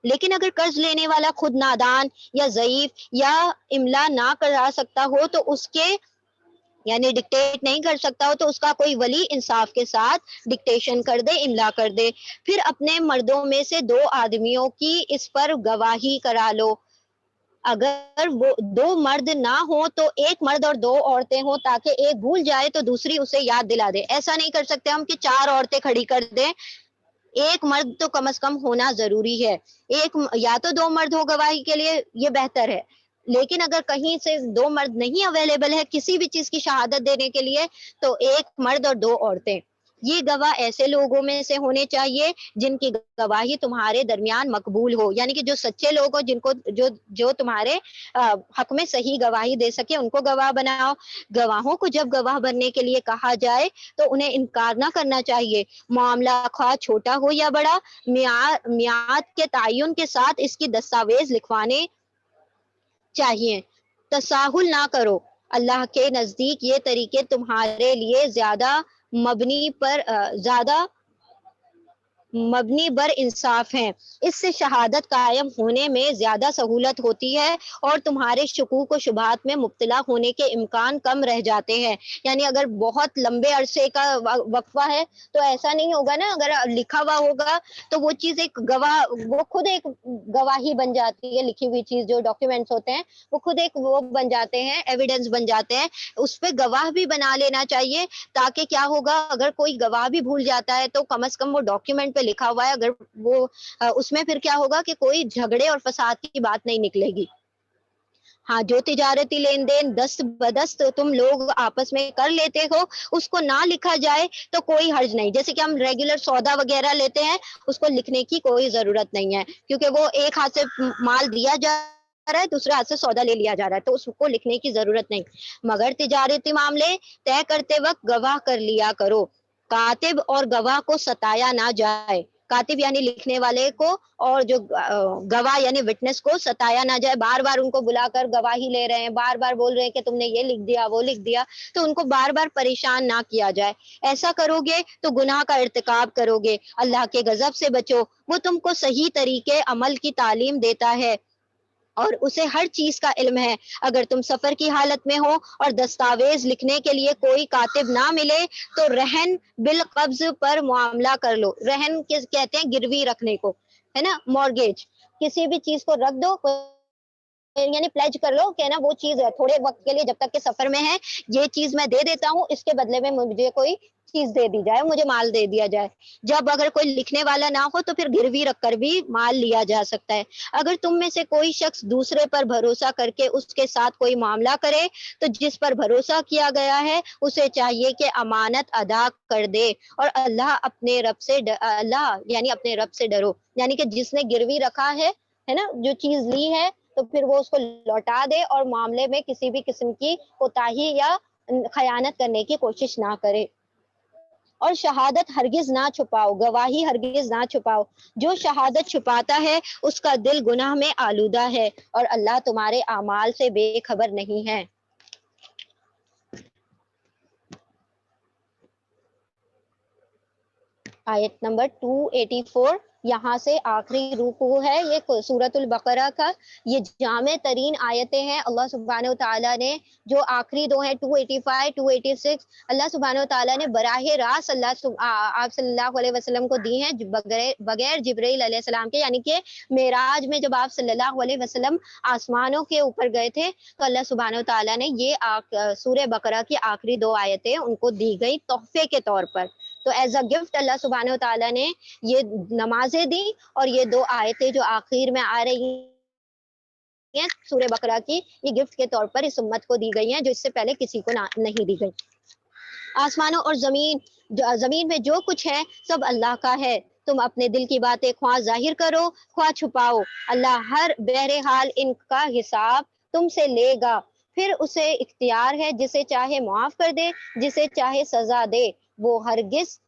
لیکن اگر قرض لینے والا خود نادان یا ضعیف یا املا نہ کرا سکتا ہو تو اس کے یعنی ڈکٹیٹ نہیں کر سکتا ہو تو اس کا کوئی ولی انصاف کے ساتھ ڈکٹیشن کر دے، املا کر دے۔ پھر اپنے مردوں میں سے 2 آدمیوں کی اس پر گواہی کرا لو۔ اگر وہ 2 مرد نہ ہوں تو 1 مرد اور 2 عورتیں ہوں، تاکہ ایک بھول جائے تو دوسری اسے یاد دلا دے۔ ایسا نہیں کر سکتے ہم کہ 4 عورتیں کھڑی کر دیں، 1 مرد تو کم از کم ہونا ضروری ہے، یا تو 2 مرد ہو گواہی کے لیے، یہ بہتر ہے۔ لیکن اگر کہیں سے 2 مرد نہیں اویلیبل ہے کسی بھی چیز کی شہادت دینے کے لیے تو 1 مرد اور 2 عورتیں۔ یہ گواہ ایسے لوگوں میں سے ہونے چاہیے جن کی گواہی تمہارے درمیان مقبول ہو، یعنی کہ جو سچے لوگ ہو، جن کو جو تمہارے حق میں صحیح گواہی دے سکے، ان کو گواہ بناؤ۔ گواہوں کو جب گواہ بننے کے لیے کہا جائے تو انہیں انکار نہ کرنا چاہیے، معاملہ خواہ چھوٹا ہو یا بڑا، میعاد کے تعین کے ساتھ اس کی دستاویز لکھوانے چاہیے۔ تساہل نہ کرو، اللہ کے نزدیک یہ طریقے تمہارے لیے مبنی بر انصاف ہیں، اس سے شہادت قائم ہونے میں زیادہ سہولت ہوتی ہے اور تمہارے شکوک و شبہات میں مبتلا ہونے کے امکان کم رہ جاتے ہیں۔ یعنی اگر بہت لمبے عرصے کا وقفہ ہے تو ایسا نہیں ہوگا نا، اگر لکھا ہوا ہوگا تو وہ چیز ایک گواہ، وہ خود ایک گواہی بن جاتی ہے، لکھی ہوئی چیز جو ڈاکیومنٹس ہوتے ہیں وہ خود ایک وہ بن جاتے ہیں، ایویڈنس بن جاتے ہیں۔ اس پہ گواہ بھی بنا لینا چاہیے، تاکہ کیا ہوگا، اگر کوئی گواہ بھی بھول جاتا ہے تو کم از کم وہ ڈاکیومنٹ پہ لکھا ہوا ہے، اگر وہ اس میں پھر کیا ہوگا کہ کوئی جھگڑے اور فساد کی بات نہیں نکلے گی۔ ہاں، جو تجارتی لین دین دست بدست تم لوگ آپس میں کر لیتے ہو اس کو نہ لکھا جائے تو کوئی حرج نہیں۔ جیسے کہ ہم ریگولر سودا وغیرہ لیتے ہیں، اس کو لکھنے کی کوئی ضرورت نہیں ہے، کیونکہ وہ ایک ہاتھ سے مال دیا جا رہا ہے، دوسرے ہاتھ سے سودا لے لیا جا رہا ہے، تو اس کو لکھنے کی ضرورت نہیں۔ مگر تجارتی معاملے طے کرتے وقت گواہ کر لیا کرو، کاتب اور گواہ کو ستایا نہ جائے۔ کاتب یعنی لکھنے والے کو، اور جو گواہ یعنی وٹنس کو ستایا نہ جائے۔ بار بار ان کو بلا کر گواہی لے رہے ہیں، بار بار بول رہے ہیں کہ تم نے یہ لکھ دیا، وہ لکھ دیا، تو ان کو بار بار پریشان نہ کیا جائے۔ ایسا کرو گے تو گناہ کا ارتکاب کرو گے، اللہ کے غضب سے بچو۔ وہ تم کو صحیح طریقے عمل کی تعلیم دیتا ہے اور اسے ہر چیز کا علم ہے۔ اگر تم سفر کی حالت میں ہو اور دستاویز لکھنے کے لیے کوئی کاتب نہ ملے تو رہن بالقبض پر معاملہ کر لو۔ رہن کہتے ہیں گروی رکھنے کو، ہے نا، مورگیج۔ کسی بھی چیز کو رکھ دو، یعنی پلیج کر لو کہ نا وہ چیز ہے تھوڑے وقت کے لیے جب تک کہ سفر میں ہے، یہ چیز میں دے دیتا ہوں، اس کے بدلے میں مجھے کوئی چیز دے دی جائے، مجھے مال دے دیا جائے۔ جب اگر کوئی لکھنے والا نہ ہو تو پھر گروی رکھ کر بھی مال لیا جا سکتا ہے۔ اگر تم میں سے کوئی شخص دوسرے پر بھروسہ کر کے اس کے ساتھ کوئی معاملہ کرے تو جس پر بھروسہ کیا گیا ہے اسے چاہیے کہ امانت ادا کر دے اور اللہ یعنی اپنے رب سے ڈرو۔ یعنی کہ جس نے گروی رکھا ہے نا، جو چیز لی ہے، تو پھر وہ اس کو لوٹا دے اور معاملے میں کسی بھی قسم کی کوتاہی یا خیانت کرنے کی کوشش نہ کرے۔ اور شہادت ہرگز نہ چھپاؤ، گواہی ہرگز نہ چھپاؤ۔ جو شہادت چھپاتا ہے اس کا دل گناہ میں آلودہ ہے اور اللہ تمہارے اعمال سے بے خبر نہیں ہے۔ آیت نمبر 284، یہاں سے آخری رکوع ہے یہ سورۃ البقرہ کا۔ یہ جامع ترین آیتیں ہیں۔ اللہ سبحانہ و تعالیٰ نے جو آخری دو ہیں 285 286، اللہ سبحانہ و تعالیٰ نے براہ راست آپ صلی اللہ علیہ وسلم کو دی ہیں بغیر جبرائیل علیہ السلام کے۔ یعنی کہ معراج میں جب آپ صلی اللہ علیہ وسلم آسمانوں کے اوپر گئے تھے تو اللہ سبحانہ و تعالیٰ نے یہ سورہ بقرہ کی آخری دو آیتیں ان کو دی گئی تحفے کے طور پر۔ تو ایز اے گفٹ اللہ سبحانہ و تعالیٰ نے یہ نمازیں دی اور یہ دو آیتیں جو آخر میں آ رہی ہیں سورہ بقرہ کی، یہ گفٹ کے طور پر اس امت کو دی گئی ہیں جو اس سے پہلے کسی کو نہیں دی گئی۔ آسمانوں اور زمین میں جو کچھ ہے سب اللہ کا ہے۔ تم اپنے دل کی باتیں خواہ ظاہر کرو خواہ چھپاؤ، اللہ ہر بہرحال ان کا حساب تم سے لے گا۔ پھر اسے اختیار ہے جسے چاہے معاف کر دے، جسے چاہے سزا دے، وہ ہرگز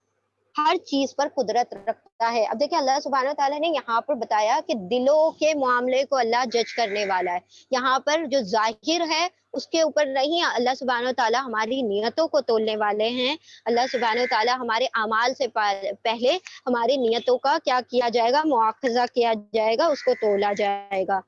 ہر چیز پر قدرت رکھتا ہے۔ اب دیکھیں اللہ سبحانہ و تعالیٰ نے یہاں پر بتایا کہ دلوں کے معاملے کو اللہ جج کرنے والا ہے۔ یہاں پر جو ظاہر ہے اس کے اوپر نہیں، اللہ سبحانہ و تعالیٰ ہماری نیتوں کو تولنے والے ہیں۔ اللہ سبحانہ و تعالیٰ ہمارے اعمال سے پہلے ہماری نیتوں کا کیا کیا جائے گا، مواخذہ کیا جائے گا، اس کو تولا جائے گا۔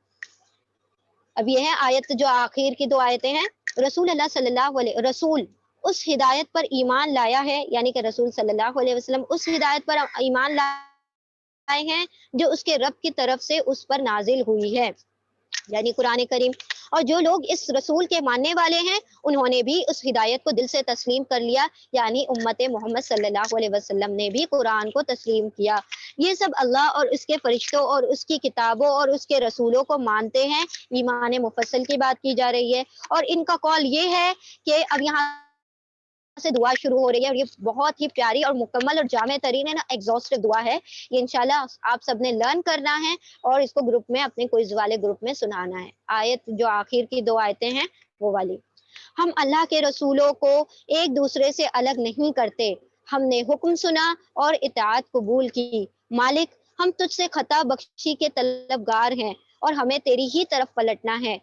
اب یہ ہے آیت جو آخر کی دو آیتیں ہیں۔ رسول اللہ صلی اللہ علیہ رسول اس ہدایت پر ایمان لایا ہے، یعنی کہ رسول صلی اللہ علیہ وسلم اس ہدایت پر ایمان لائے ہیں جو اس کے رب کی طرف سے اس پر نازل ہوئی ہے، یعنی قرآن کریم۔ اور جو لوگ اس رسول کے ماننے والے ہیں انہوں نے بھی اس ہدایت کو دل سے تسلیم کر لیا، یعنی امت محمد صلی اللہ علیہ وسلم نے بھی قرآن کو تسلیم کیا۔ یہ سب اللہ اور اس کے فرشتوں اور اس کی کتابوں اور اس کے رسولوں کو مانتے ہیں۔ ایمان مفصل کی بات کی جا رہی ہے اور ان کا قول یہ ہے کہ اب یہاں سے دعا شروع ہو رہی ہے، اور یہ بہت ہی پیاری اور مکمل اور جامع ترین ہے نا ایگزاسٹو دعا ہے. یہ انشاءاللہ آپ سب نے لرن کرنا ہے اور اس کو گروپ میں اپنے کوئز والے گروپ میں سنانا ہے. آیت جو آخر کی 2 آیتیں ہیں وہ والی. ہم اللہ کے رسولوں کو ایک دوسرے سے الگ نہیں کرتے. ہم نے حکم سنا اور اطاعت قبول کی. مالک، ہم تجھ سے خطا بخشی کے طلبگار ہیں اور ہمیں تیری ہی طرف پلٹنا ہے.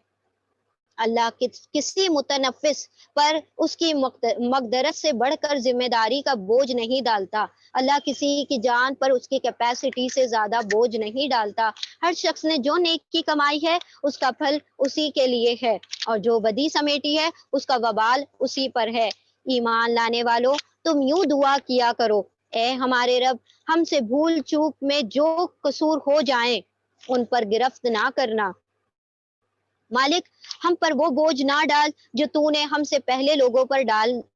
اللہ کسی متنفس پر اس کی مقدرت سے بڑھ کر ذمہ داری کا بوجھ نہیں ڈالتا. اللہ کسی کی جان پر اس کی کیپیسٹی سے زیادہ بوجھ نہیں ڈالتا. ہر شخص نے جو نیکی کمائی ہے اس کا پھل اسی کے لیے ہے، اور جو بدی سمیٹی ہے اس کا وبال اسی پر ہے. ایمان لانے والوں، تم یوں دعا کیا کرو: اے ہمارے رب، ہم سے بھول چوک میں جو قصور ہو جائیں ان پر گرفت نہ کرنا. مالک، ہم پر وہ بوجھ نہ ڈال جو تو نے ہم سے پہلے لوگوں پر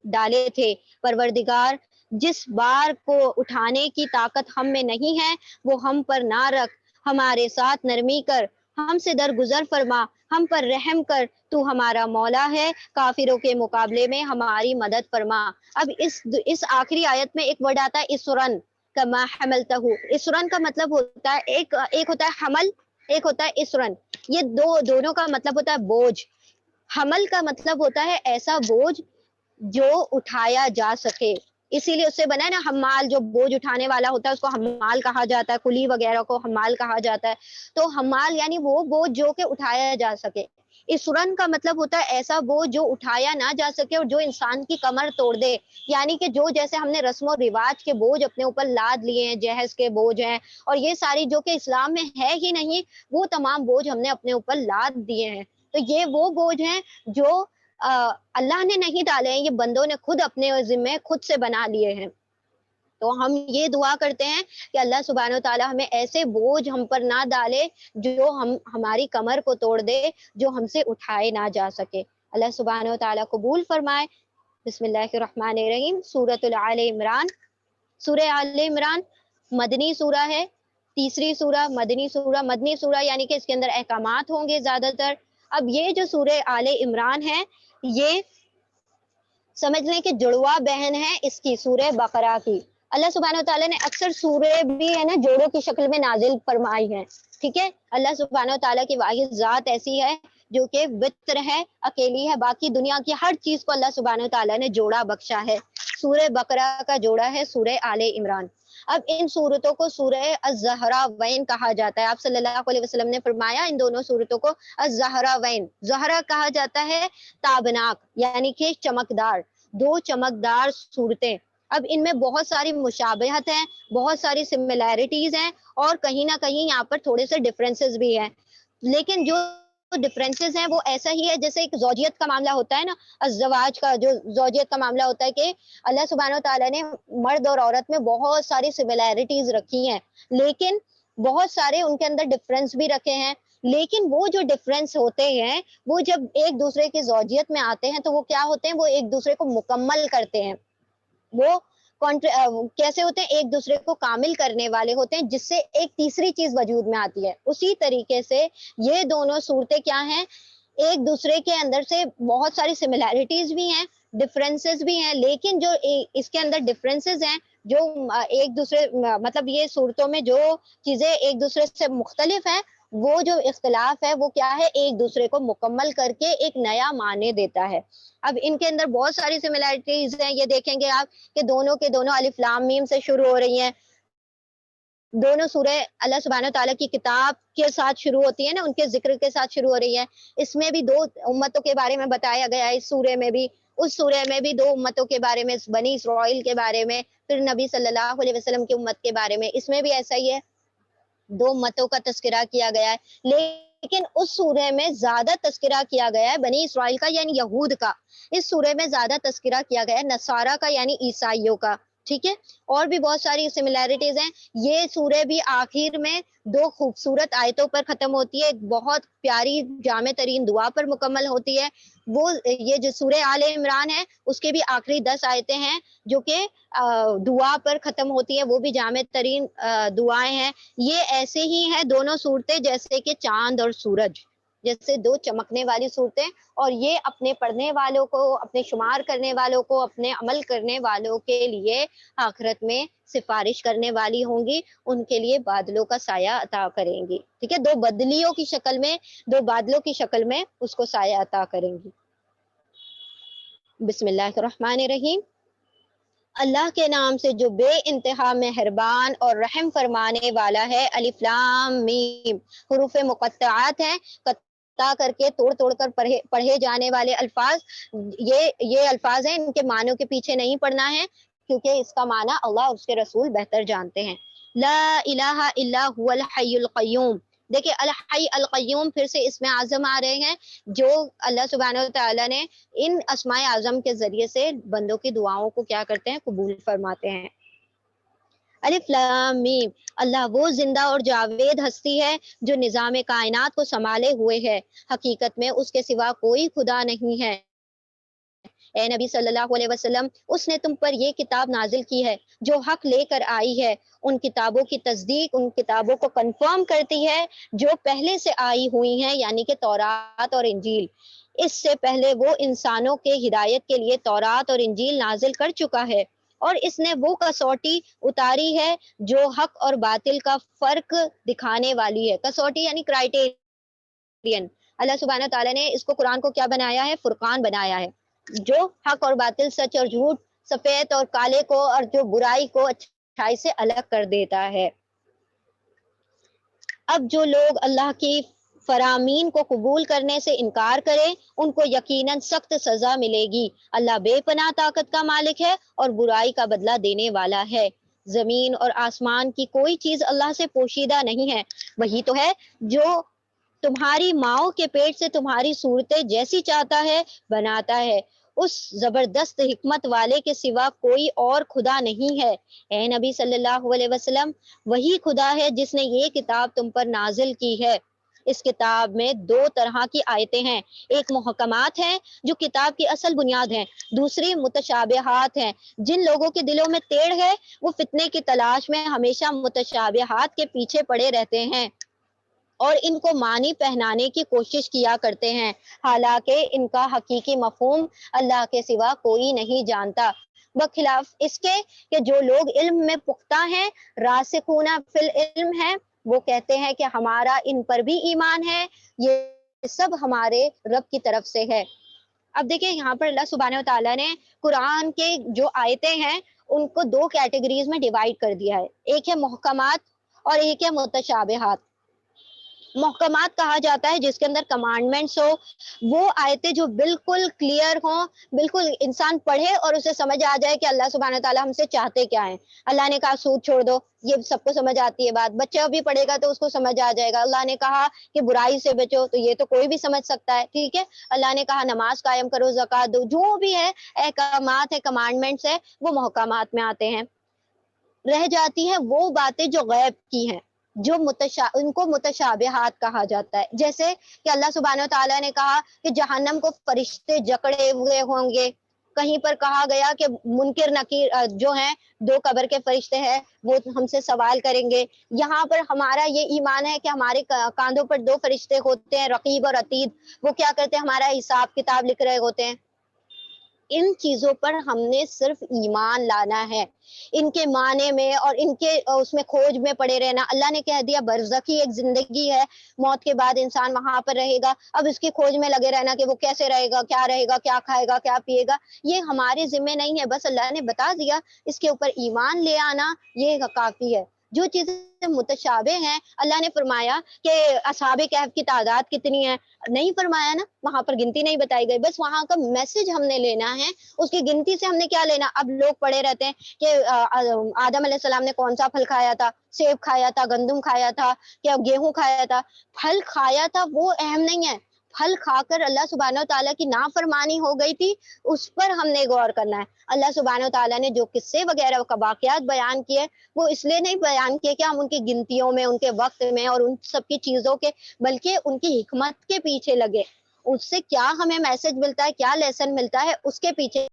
ڈالے تھے. پروردگار، جس بار کو اٹھانے کی طاقت ہم میں نہیں ہے وہ ہم پر نہ رکھ. ہمارے ساتھ نرمی کر، ہم سے درگزر فرما، ہم پر رحم کر. تو ہمارا مولا ہے، کافروں کے مقابلے میں ہماری مدد فرما. اب اس آخری آیت میں ایک ورڈ آتا ہے اسرن، کما حملتہ. اسرن کا مطلب ہوتا ہے ایک ہوتا ہے حمل، ایک ہوتا ہے اسرن. یہ دونوں کا مطلب ہوتا ہے بوجھ. حمل کا مطلب ہوتا ہے ایسا بوجھ جو اٹھایا جا سکے، اسی لیے اس سے بنا ہے نا حمال، جو بوجھ اٹھانے والا ہوتا ہے اس کو حمال کہا جاتا ہے، کلی وغیرہ کو حمال کہا جاتا ہے. تو حمال یعنی وہ بوجھ جو کہ اٹھایا جا سکے. اسرن کا مطلب ہوتا ہے ایسا بوجھ جو اٹھایا نہ جا سکے اور جو انسان کی کمر توڑ دے. یعنی کہ جو جیسے ہم نے رسم و رواج کے بوجھ اپنے اوپر لاد لیے ہیں، جہیز کے بوجھ ہیں، اور یہ ساری جو کہ اسلام میں ہے ہی نہیں، وہ تمام بوجھ ہم نے اپنے اوپر لاد دیے ہیں. تو یہ وہ بوجھ ہیں جو اللہ نے نہیں ڈالے ہیں، یہ بندوں نے خود اپنے ذمے خود سے بنا لیے ہیں. تو ہم یہ دعا کرتے ہیں کہ اللہ سبحانہ و تعالی ہمیں ایسے بوجھ ہم پر نہ ڈالے جو ہماری کمر کو توڑ دے، جو ہم سے اٹھائے نہ جا سکے. اللہ سبحانہ و تعالی قبول فرمائے. بسم اللہ الرحمن الرحیم. سورۃ آل عمران. سورہ آل عمران مدنی سورہ ہے، تیسری سورہ مدنی سورہ. مدنی سورہ یعنی کہ اس کے اندر احکامات ہوں گے زیادہ تر. اب یہ جو سورہ آل عمران ہے یہ سمجھ لیں کہ جڑوا بہن ہے اس کی سورہ بقرہ کی. اللہ سبحانہ وتعالی نے اکثر سورے بھی ہے نا جوڑوں کی شکل میں نازل فرمائی ہیں. ٹھیک ہے، اللہ سبحانہ وتعالی کی واحد ذات ایسی ہے جو کہ وطر ہے، اکیلی ہے. باقی دنیا کی ہر چیز کو اللہ سبحانہ وتعالی نے جوڑا بخشا ہے. سورہ بقرہ کا جوڑا ہے سورہ آل عمران. اب ان صورتوں کو سورہ الزہراوین کہا جاتا ہے. آپ صلی اللہ علیہ وسلم نے فرمایا ان دونوں صورتوں کو الزہراوین. زہرا کہا جاتا ہے تابناک، یعنی کہ چمکدار، دو چمکدار صورتیں. اب ان میں بہت ساری مشابہت ہیں، بہت ساری سملیرٹیز ہیں، اور کہیں نہ کہیں یہاں پر تھوڑے سے ڈفرینسز بھی ہیں. لیکن جو ڈفرینسز ہیں وہ ایسا ہی ہے جیسے ایک زوجیت کا معاملہ ہوتا ہے نا، الزواج کا جو زوجیت کا معاملہ ہوتا ہے کہ اللہ سبحانہ و تعالیٰ نے مرد اور عورت میں بہت ساری سملیرٹیز رکھی ہیں، لیکن بہت سارے ان کے اندر ڈفرینس بھی رکھے ہیں. لیکن وہ جو ڈفرینس ہوتے ہیں وہ جب ایک دوسرے کی زوجیت میں آتے ہیں تو وہ کیا ہوتے ہیں، وہ ایک دوسرے کو مکمل کرتے ہیں. وہ کیسے ہوتے ہیں، ایک دوسرے کو کامل کرنے والے ہوتے ہیں، جس سے ایک تیسری چیز وجود میں آتی ہے. اسی طریقے سے یہ دونوں صورتیں کیا ہیں، ایک دوسرے کے اندر سے بہت ساری سملیرٹیز بھی ہیں، ڈفرینسز بھی ہیں. لیکن جو اس کے اندر ڈفرینسز ہیں، جو ایک دوسرے مطلب یہ صورتوں میں جو چیزیں ایک دوسرے سے مختلف ہیں، وہ جو اختلاف ہے وہ کیا ہے، ایک دوسرے کو مکمل کر کے ایک نیا معنی دیتا ہے. اب ان کے اندر بہت ساری سملیرٹیز ہیں. یہ دیکھیں گے آپ کہ دونوں کے دونوں الف لام میم سے شروع ہو رہی ہیں. دونوں سورہ اللہ سبحانہ تعالیٰ کی کتاب کے ساتھ شروع ہوتی ہے نا، ان کے ذکر کے ساتھ شروع ہو رہی ہے. اس میں بھی دو امتوں کے بارے میں بتایا گیا ہے اس سورے میں بھی. اس سورے میں بھی دو امتوں کے بارے میں، بنی اسرائیل کے بارے میں، پھر نبی صلی اللہ علیہ وسلم کی امت کے بارے میں. اس میں بھی ایسا ہی ہے، دو امتوں کا تذکرہ کیا گیا ہے. لیکن اس سورے میں زیادہ تذکرہ کیا گیا ہے بنی اسرائیل کا یعنی یہود کا. اس سورے میں زیادہ تذکرہ کیا گیا ہے نصارہ کا یعنی عیسائیوں کا. ٹھیک ہے، اور بھی بہت ساری سملیرٹیز ہیں. یہ سورہ بھی آخر میں دو خوبصورت آیتوں پر ختم ہوتی ہے، ایک بہت پیاری جامع ترین دعا پر مکمل ہوتی ہے. وہ یہ جو سورہ آل عمران ہے اس کے بھی آخری 10 آیتیں ہیں جو کہ دعا پر ختم ہوتی ہے، وہ بھی جامع ترین دعائیں ہیں. یہ ایسے ہی ہیں دونوں صورتیں جیسے کہ چاند اور سورج. جیسے دو چمکنے والی صورتیں، اور یہ اپنے پڑھنے والوں کو، اپنے شمار کرنے والوں کو، اپنے عمل کرنے والوں کے لیے آخرت میں سفارش کرنے والی ہوں گی، ان کے لیے بادلوں کا سایہ عطا کریں گی. ٹھیک ہے، دو بدلیوں کی شکل میں، دو بادلوں کی شکل میں اس کو سایہ عطا کریں گی. بسم اللہ الرحمن الرحیم. اللہ کے نام سے جو بے انتہا مہربان اور رحم فرمانے والا ہے. الف لام میم حروف مقطعات ہیں، قطع کر کے توڑ توڑ کر پڑھے جانے والے الفاظ. یہ الفاظ ہیں، ان کے معنوں کے پیچھے نہیں پڑنا ہے، کیونکہ اس کا معنی اللہ اور اس کے رسول بہتر جانتے ہیں. لا الہ الا هو الحی القیوم. دیکھیں الحی القیوم پھر سے اسم اعظم آ رہے ہیں، جو اللہ سبحانہ و تعالیٰ نے ان اسماء اعظم کے ذریعے سے بندوں کی دعاؤں کو کیا کرتے ہیں، قبول فرماتے ہیں. الف لام میم. اللہ وہ زندہ اور جاوید ہستی ہے جو نظام کائنات کو سنبھالے ہوئے ہے. حقیقت میں اس کے سوا کوئی خدا نہیں ہے. اے نبی صلی اللہ علیہ وسلم، اس نے تم پر یہ کتاب نازل کی ہے جو حق لے کر آئی ہے. ان کتابوں کی تصدیق ان کتابوں کو کنفرم کرتی ہے جو پہلے سے آئی ہوئی ہیں، یعنی کہ تورات اور انجیل. اس سے پہلے وہ انسانوں کے ہدایت کے لیے تورات اور انجیل نازل کر چکا ہے، اور اس نے وہ کسوٹی اتاری ہے جو حق اور باطل کا فرق دکھانے والی ہے. کسوٹی یعنی کرائٹیرین. اللہ سبحانہ تعالیٰ نے اس کو، قرآن کو کیا بنایا ہے؟ فرقان بنایا ہے، جو حق اور باطل، سچ اور جھوٹ، سفید اور کالے کو، اور جو برائی کو اچھائی سے الگ کر دیتا ہے. اب جو لوگ اللہ کی فرامین کو قبول کرنے سے انکار کریں، ان کو یقیناً سخت سزا ملے گی. اللہ بے پناہ طاقت کا مالک ہے اور برائی کا بدلہ دینے والا ہے. زمین اور آسمان کی کوئی چیز اللہ سے پوشیدہ نہیں ہے. وہی تو ہے جو تمہاری ماؤں کے پیٹ سے تمہاری صورتیں جیسی چاہتا ہے بناتا ہے. اس زبردست حکمت والے کے سوا کوئی اور خدا نہیں ہے. اے نبی صلی اللہ علیہ وسلم، وہی خدا ہے جس نے یہ کتاب تم پر نازل کی ہے. اس کتاب میں دو طرح کی آیتیں ہیں. ایک محکمات ہیں جو کتاب کی اصل بنیاد ہیں، دوسری متشابہات ہیں. جن لوگوں کے دلوں میں ٹیڑھ ہے وہ فتنے کی تلاش میں ہمیشہ متشابہات کے پیچھے پڑے رہتے ہیں اور ان کو معنی پہنانے کی کوشش کیا کرتے ہیں، حالانکہ ان کا حقیقی مفہوم اللہ کے سوا کوئی نہیں جانتا. بخلاف اس کے کہ جو لوگ علم میں پختہ ہیں، راسخون فی العلم ہیں، وہ کہتے ہیں کہ ہمارا ان پر بھی ایمان ہے، یہ سب ہمارے رب کی طرف سے ہے. اب دیکھیں یہاں پر اللہ سبحانہ و تعالیٰ نے قرآن کے جو آیتیں ہیں ان کو دو کیٹیگریز میں ڈیوائڈ کر دیا ہے. ایک ہے محکمات اور ایک ہے متشابہات. محکمات کہا جاتا ہے جس کے اندر کمانڈمنٹس ہو، وہ آیتیں جو بالکل کلیئر ہوں، بالکل انسان پڑھے اور اسے سمجھ آ جائے کہ اللہ سبحانہ تعالیٰ ہم سے چاہتے کیا ہیں. اللہ نے کہا سود چھوڑ دو، یہ سب کو سمجھ آتی ہے بات. بچہ بھی پڑھے گا تو اس کو سمجھ آ جائے گا. اللہ نے کہا کہ برائی سے بچو، تو یہ تو کوئی بھی سمجھ سکتا ہے. ٹھیک ہے، اللہ نے کہا نماز قائم کرو، زکوٰۃ دو، جو بھی ہے احکامات ہے، کمانڈمنٹس ہے، وہ محکمات میں آتے ہیں. رہ جاتی ہیں وہ باتیں جو غیب کی ہیں، جو ان کو متشابہات کہا جاتا ہے. جیسے کہ اللہ سبحانہ و تعالیٰ نے کہا کہ جہنم کو فرشتے جکڑے ہوئے ہوں گے. کہیں پر کہا گیا کہ منکر نکیر جو ہیں، دو قبر کے فرشتے ہیں، وہ ہم سے سوال کریں گے. یہاں پر ہمارا یہ ایمان ہے کہ ہمارے کاندھوں پر دو فرشتے ہوتے ہیں، رقیب اور عتید. وہ کیا کرتے ہیں؟ ہمارا حساب کتاب لکھ رہے ہوتے ہیں. ان چیزوں پر ہم نے صرف ایمان لانا ہے. ان کے معنی میں اور ان کے اس میں کھوج میں پڑے رہنا. اللہ نے کہہ دیا برزخی ایک زندگی ہے، موت کے بعد انسان وہاں پر رہے گا. اب اس کی کھوج میں لگے رہنا کہ وہ کیسے رہے گا، کیا کھائے گا، کیا پیے گا، یہ ہمارے ذمہ نہیں ہے. بس اللہ نے بتا دیا، اس کے اوپر ایمان لے آنا یہ کافی ہے. جو چیزیں متشابہ ہیں، اللہ نے فرمایا کہ اصحاب کہف کی تعداد کتنی ہے، نہیں فرمایا نا، وہاں پر گنتی نہیں بتائی گئی. بس وہاں کا میسج ہم نے لینا ہے، اس کی گنتی سے ہم نے کیا لینا. اب لوگ پڑے رہتے ہیں کہ آدم علیہ السلام نے کون سا پھل کھایا تھا، سیب کھایا تھا، گندم کھایا تھا، کیا گیہوں کھایا تھا. پھل کھایا تھا وہ اہم نہیں ہے، پھل کھا کر اللہ سبحانہ و تعالیٰ کی نافرمانی ہو گئی تھی، اس پر ہم نے غور کرنا ہے. اللہ سبحانہ و تعالیٰ نے جو قصے وغیرہ کا واقعات بیان کیے، وہ اس لیے نہیں بیان کیے کہ ہم ان کی گنتیوں میں، ان کے وقت میں اور ان سب کی چیزوں کے، بلکہ ان کی حکمت کے پیچھے لگے. اس سے کیا ہمیں میسج ملتا ہے، کیا لیسن ملتا ہے، اس کے پیچھے